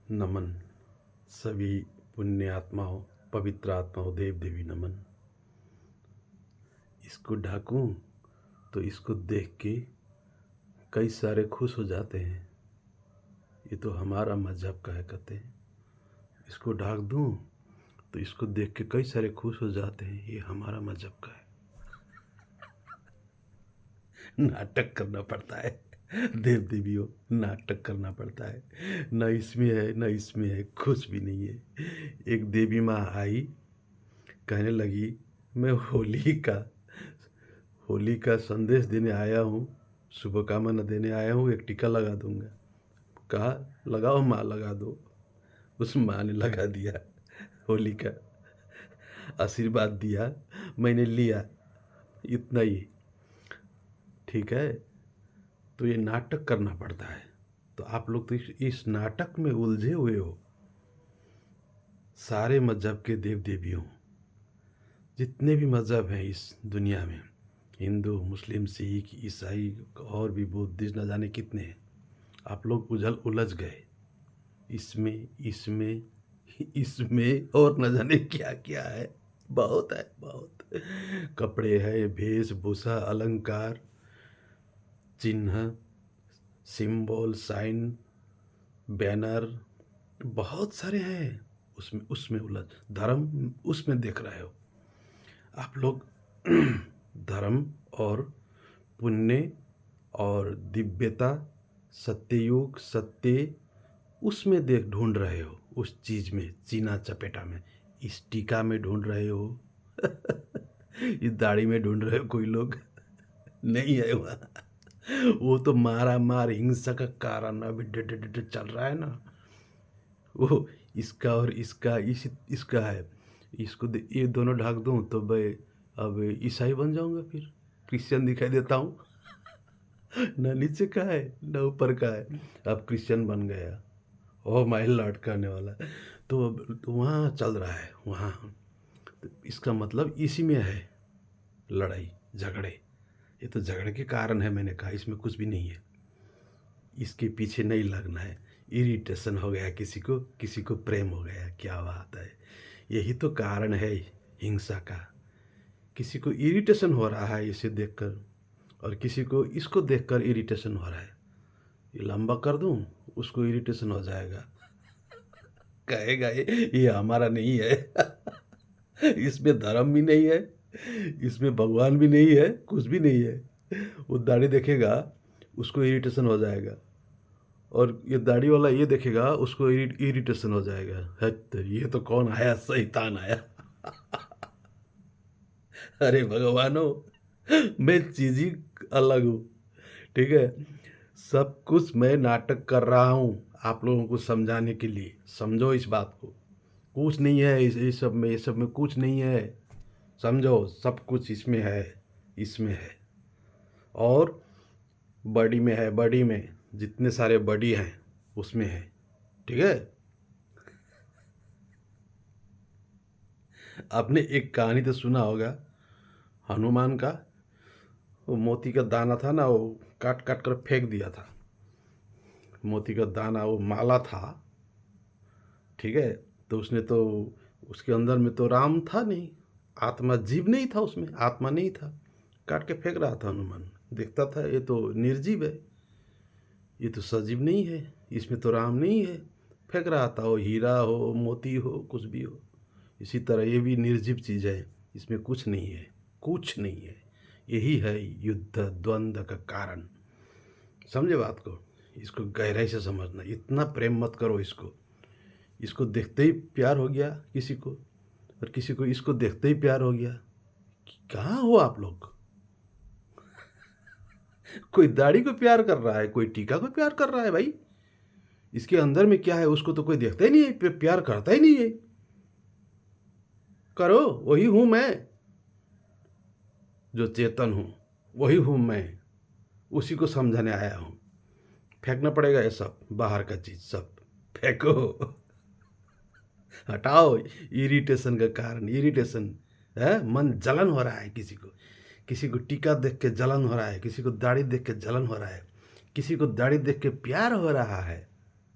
नमन सभी पुण्य आत्माओं, पवित्र आत्माओं, देव देवी नमन। इसको ढाकूं तो इसको देख के कई सारे खुश हो जाते हैं। ये तो हमारा मजहब का है कहते हैं। इसको ढाक दूं तो इसको देख के कई सारे खुश हो जाते हैं। ये हमारा मजहब का है। नाटक करना पड़ता है देव देवियों, नाटक करना पड़ता है। न इसमें है न इसमें है, कुछ भी नहीं है। एक देवी माँ आई, कहने लगी मैं होली का संदेश देने आया हूँ, शुभकामना देने आया हूँ, एक टीका लगा दूंगा। कहा लगाओ माँ, लगा दो। उस माँ ने लगा दिया, होली का आशीर्वाद दिया, मैंने लिया, इतना ही। ठीक है, तो ये नाटक करना पड़ता है। तो आप लोग तो इस नाटक में उलझे हुए हो। सारे मजहब के देव देवियों, जितने भी मजहब हैं इस दुनिया में, हिंदू, मुस्लिम, सिख, ईसाई और भी बुद्धिस्ट, न जाने कितने हैं, आप लोग उलझ गए इसमें इसमें इसमें, और न जाने क्या क्या है। बहुत है, बहुत कपड़े है, वेशभूषा, अलंकार, चिन्ह, सिंबल, साइन, बैनर, बहुत सारे हैं। उसमें उसमें उलझ, धर्म उसमें देख रहे हो आप लोग। धर्म और पुण्य और दिव्यता, सत्ययुग, सत्य, उसमें देख ढूंढ रहे हो। उस चीज़ में, चीना चपेटा में, इस टीका में ढूंढ रहे हो। इस दाढ़ी में ढूंढ रहे हो। कोई लोग नहीं है वहाँ। वो तो मारा मार हिंसा का कारण अभी चल रहा है ना। वो इसका और इसका इसका है। इसको ये दोनों ढाक दूँ तो भाई अब ईसाई बन जाऊंगा, फिर क्रिश्चियन दिखाई देता हूँ। न नीचे का है न ऊपर का है, अब क्रिश्चियन बन गया। ओ माय लॉर्ड करने वाला। तो अब तो वहाँ चल रहा है वहाँ। तो इसका मतलब इसी में है लड़ाई झगड़े। ये तो झगड़े के कारण है, मैंने कहा इसमें कुछ भी नहीं है। इसके पीछे नहीं लगना है। इरिटेशन हो गया किसी को प्रेम हो गया, क्या बात है। यही तो कारण है हिंसा का। किसी को इरिटेशन हो रहा है इसे देखकर, और किसी को इसको देखकर इरिटेशन हो रहा है। ये लंबा कर दूं, उसको इरिटेशन हो जाएगा, कहेगा ये हमारा नहीं है। इसमें धर्म भी नहीं है, इसमें भगवान भी नहीं है, कुछ भी नहीं है। वो दाढ़ी देखेगा, उसको इरिटेशन हो जाएगा, और ये दाढ़ी वाला ये देखेगा, उसको इरिटेशन हो जाएगा। है तो ये तो कौन आया, शैतान आया। अरे भगवानो, मैं चीज़ ही अलग हूँ। ठीक है, सब कुछ मैं नाटक कर रहा हूँ आप लोगों को समझाने के लिए। समझो इस बात को। कुछ नहीं है इस सब में, ये सब में कुछ नहीं है। समझो, सब कुछ इसमें है, इसमें है। और बॉडी में है, बॉडी में जितने सारे बॉडी हैं उसमें है। ठीक है, आपने एक कहानी तो सुना होगा हनुमान का। वो मोती का दाना था ना, वो काट काट कर फेंक दिया था। मोती का दाना वो माला था। ठीक है, तो उसने तो, उसके अंदर में तो राम था नहीं, आत्मा, जीव नहीं था उसमें, आत्मा नहीं था। काट के फेंक रहा था हनुमान, देखता था ये तो निर्जीव है, ये तो सजीव नहीं है, इसमें तो राम नहीं है। फेंक रहा था, वो हीरा हो, मोती हो, कुछ भी हो। इसी तरह ये भी निर्जीव चीज़ है, इसमें कुछ नहीं है, कुछ नहीं है। यही है युद्ध द्वंद्व का कारण। समझे बात को। इसको गहराई से समझना, इतना प्रेम मत करो इसको। इसको देखते ही प्यार हो गया किसी को, और किसी को इसको देखते ही प्यार हो गया। कहाँ हो आप लोग। कोई दाढ़ी को प्यार कर रहा है, कोई टीका को प्यार कर रहा है। भाई इसके अंदर में क्या है उसको तो कोई देखता ही नहीं है, प्यार करता ही नहीं है। करो, वही हूं मैं, जो चेतन हूं, वही हूं मैं, उसी को समझाने आया हूं। फेंकना पड़ेगा ये सब बाहर का चीज, सब फेंको, हटाओ। इरिटेशन का कारण, इरिटेशन है, मन जलन हो रहा है किसी को टीका देख के जलन हो रहा है, किसी को दाढ़ी देख के जलन हो रहा है, किसी को दाढ़ी देख के प्यार हो रहा है।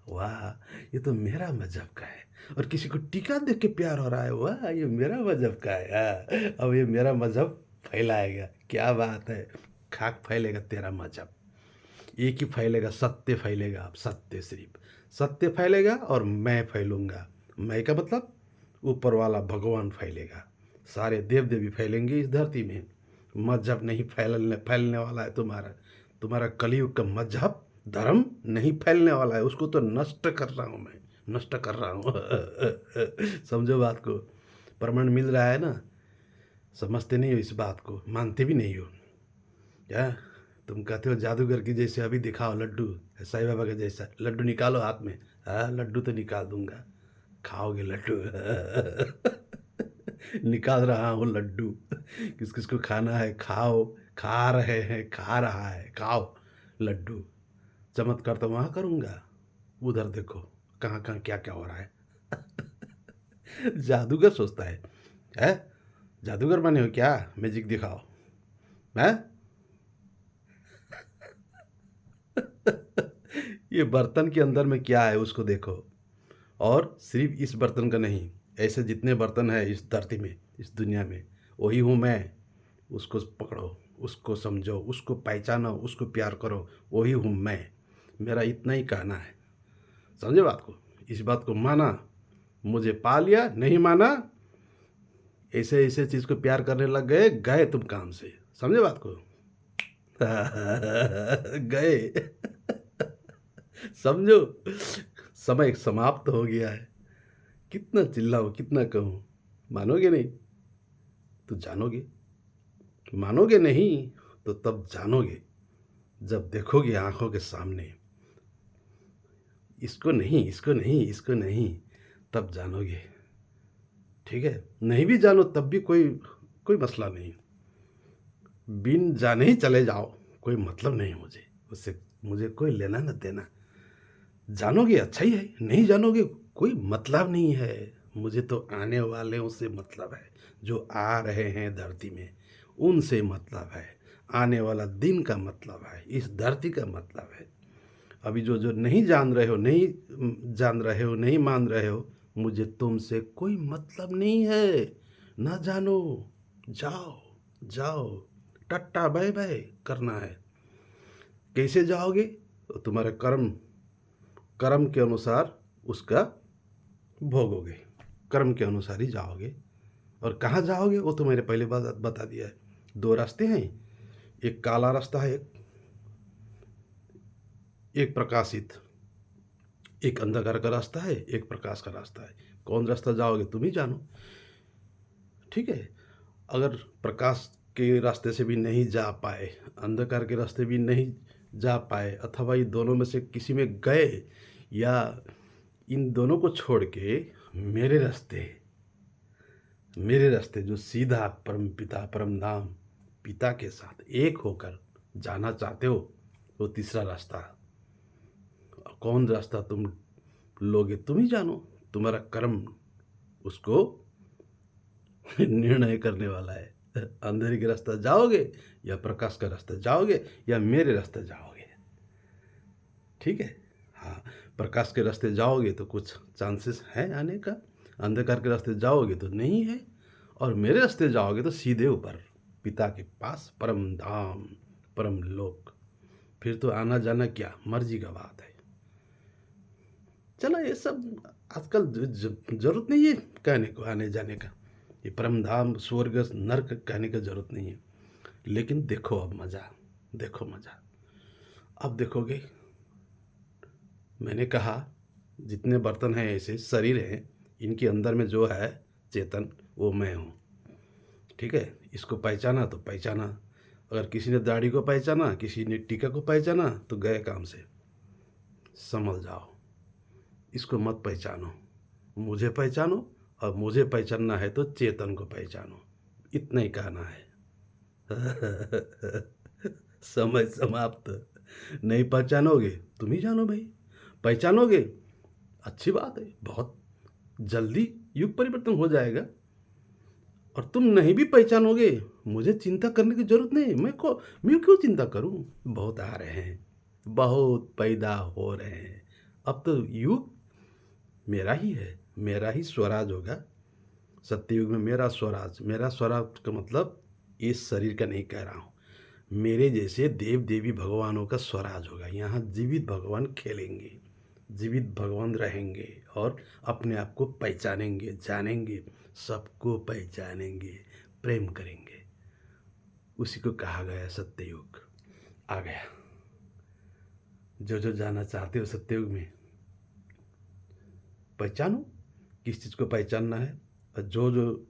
वाह! ये तो मेरा मज़हब का है। और किसी को टीका देख के प्यार हो रहा है, वाह! ये मेरा मज़हब का है। अब ये मेरा मज़हब फैलाएगा, क्या बात है। खाक फैलेगा तेरा मज़हब। एक ही फैलेगा, सत्य फैलेगा, अब सत्य सिर्फ सत्य फैलेगा और मैं फैलूँगा। मैं का मतलब ऊपर वाला भगवान फैलेगा, सारे देव देवी फैलेंगे इस धरती में। मजहब नहीं फैलने वाला है तुम्हारा। तुम्हारा कलयुग का मजहब धर्म नहीं फैलने वाला है, उसको तो नष्ट कर रहा हूँ मैं, नष्ट कर रहा हूँ। समझो बात को। प्रमाण मिल रहा है ना। समझते नहीं हो इस बात को, मानते भी नहीं हो क्या। तुम कहते हो जादूगर की जैसे अभी दिखाओ लड्डू, साईं बाबा का जैसा लड्डू निकालो हाथ में। हाँ, लड्डू तो निकाल दूंगा, खाओगे लड्डू। निकाल रहा हूँ लड्डू, किस किस को खाना है खाओ। खा रहे हैं, खा रहा है, खाओ लड्डू। चमत्कार तो वहाँ करूँगा, उधर देखो कहाँ कहाँ क्या क्या हो रहा है। जादूगर सोचता है जादूगर बने हो क्या, मैजिक दिखाओ है। ये बर्तन के अंदर में क्या है उसको देखो। और सिर्फ इस बर्तन का नहीं, ऐसे जितने बर्तन हैं इस धरती में, इस दुनिया में, वही हूँ मैं। उसको पकड़ो, उसको समझो, उसको पहचानो, उसको प्यार करो, वही हूँ मैं। मेरा इतना ही कहना है। समझे बात को। इस बात को माना, मुझे पा लिया, नहीं माना, ऐसे ऐसे चीज़ को प्यार करने लग गए, गए तुम काम से। समझे बात को। गए। समझो, समय समाप्त हो गया है। कितना चिल्लाऊं, कितना कहूँ, मानोगे नहीं तो जानोगे। मानोगे नहीं तो तब जानोगे, जब देखोगे आंखों के सामने। इसको नहीं, इसको नहीं, इसको नहीं, तब जानोगे। ठीक है, नहीं भी जानो तब भी कोई कोई मसला नहीं। बिन जाने ही चले जाओ, कोई मतलब नहीं मुझे उससे, मुझे कोई लेना न देना। जानोगे अच्छा ही है, नहीं जानोगे कोई मतलब नहीं है। मुझे तो आने वाले से मतलब है, जो आ रहे हैं धरती में उनसे मतलब है। आने वाला दिन का मतलब है, इस धरती का मतलब है। अभी जो जो नहीं जान रहे हो, नहीं जान रहे हो, नहीं मान रहे हो, मुझे तुमसे कोई मतलब नहीं है। ना जानो, जाओ जाओ, टट्टा बाय बाय करना है। कैसे जाओगे, तो तुम्हारे कर्म, कर्म के अनुसार उसका भोगोगे। कर्म के अनुसार ही जाओगे। और कहाँ जाओगे वो तो मैंने पहले बता दिया है। दो रास्ते हैं, एक काला रास्ता है, एक प्रकाशित, एक अंधकार का रास्ता है, एक प्रकाश का रास्ता है। कौन रास्ता जाओगे तुम ही जानो। ठीक है। अगर प्रकाश के रास्ते से भी नहीं जा पाए, अंधकार के रास्ते भी नहीं जा पाए, अथवा ये दोनों में से किसी में गए, या इन दोनों को छोड़ के मेरे रास्ते, मेरे रास्ते जो सीधा परम पिता परम धाम पिता के साथ एक होकर जाना चाहते हो, वो तीसरा रास्ता। कौन रास्ता तुम लोगे तुम ही जानो। तुम्हारा कर्म उसको निर्णय करने वाला है। अंधेरे के रास्ता जाओगे या प्रकाश का रास्ता जाओगे या मेरे रास्ते जाओगे। ठीक है। हाँ, प्रकाश के रास्ते जाओगे तो कुछ चांसेस है आने का, अंधकार के रास्ते जाओगे तो नहीं है, और मेरे रास्ते जाओगे तो सीधे ऊपर पिता के पास परम धाम परम लोक। फिर तो आना जाना क्या मर्जी का बात है। चलो ये सब आजकल जरूरत नहीं है कहने को, आने जाने का। ये परम धाम स्वर्ग नर्क कहने का जरूरत नहीं है। लेकिन देखो अब मज़ा, देखो मज़ा। अब देखोगे, मैंने कहा जितने बर्तन हैं ऐसे शरीर हैं, इनके अंदर में जो है चेतन, वो मैं हूँ। ठीक है। इसको पहचाना तो पहचाना। अगर किसी ने दाढ़ी को पहचाना, किसी ने टीका को पहचाना, तो गए काम से। संभल जाओ, इसको मत पहचानो, मुझे पहचानो। और मुझे पहचानना है तो चेतन को पहचानो। इतना ही कहना है। समय समाप्त। नहीं पहचानोगे तुम ही जानो भाई। पहचानोगे अच्छी बात है, बहुत जल्दी युग परिवर्तन हो जाएगा। और तुम नहीं भी पहचानोगे, मुझे चिंता करने की जरूरत नहीं। मैं क्यों चिंता करूं। बहुत आ रहे हैं, बहुत पैदा हो रहे हैं, अब तो युग मेरा ही है, मेरा ही स्वराज होगा। सत्ययुग में मेरा स्वराज का मतलब इस शरीर का नहीं कह रहा हूँ, मेरे जैसे देव देवी भगवानों का स्वराज होगा। यहाँ जीवित भगवान खेलेंगे, जीवित भगवान रहेंगे और अपने आप को पहचानेंगे, जानेंगे, सबको पहचानेंगे, प्रेम करेंगे। उसी को कहा गया सत्ययुग आ गया। जो जो जाना चाहते हो सत्ययुग में, पहचानो किस चीज़ को पहचानना है, और जो जो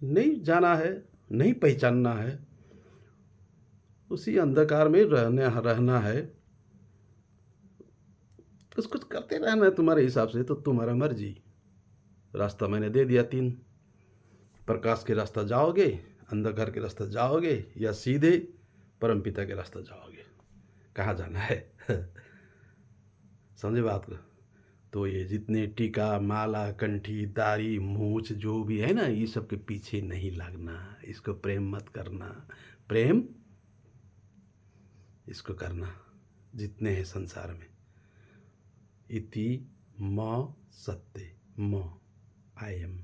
नहीं जाना है, नहीं पहचानना है, उसी अंधकार में रहना है। कुछ कुछ करते रहना है तुम्हारे हिसाब से, तो तुम्हारा मर्जी। रास्ता मैंने दे दिया 3, प्रकाश के रास्ता जाओगे, अंधकार के रास्ता जाओगे, या सीधे परमपिता के रास्ता जाओगे। कहाँ जाना है? समझे बात को? तो ये जितने टीका, माला, कंठी, दाढ़ी, मूछ जो भी है ना, ये सब के पीछे नहीं लगना। इसको प्रेम मत करना, प्रेम इसको करना जितने हैं संसार में। इति म सत्य म, आई एम।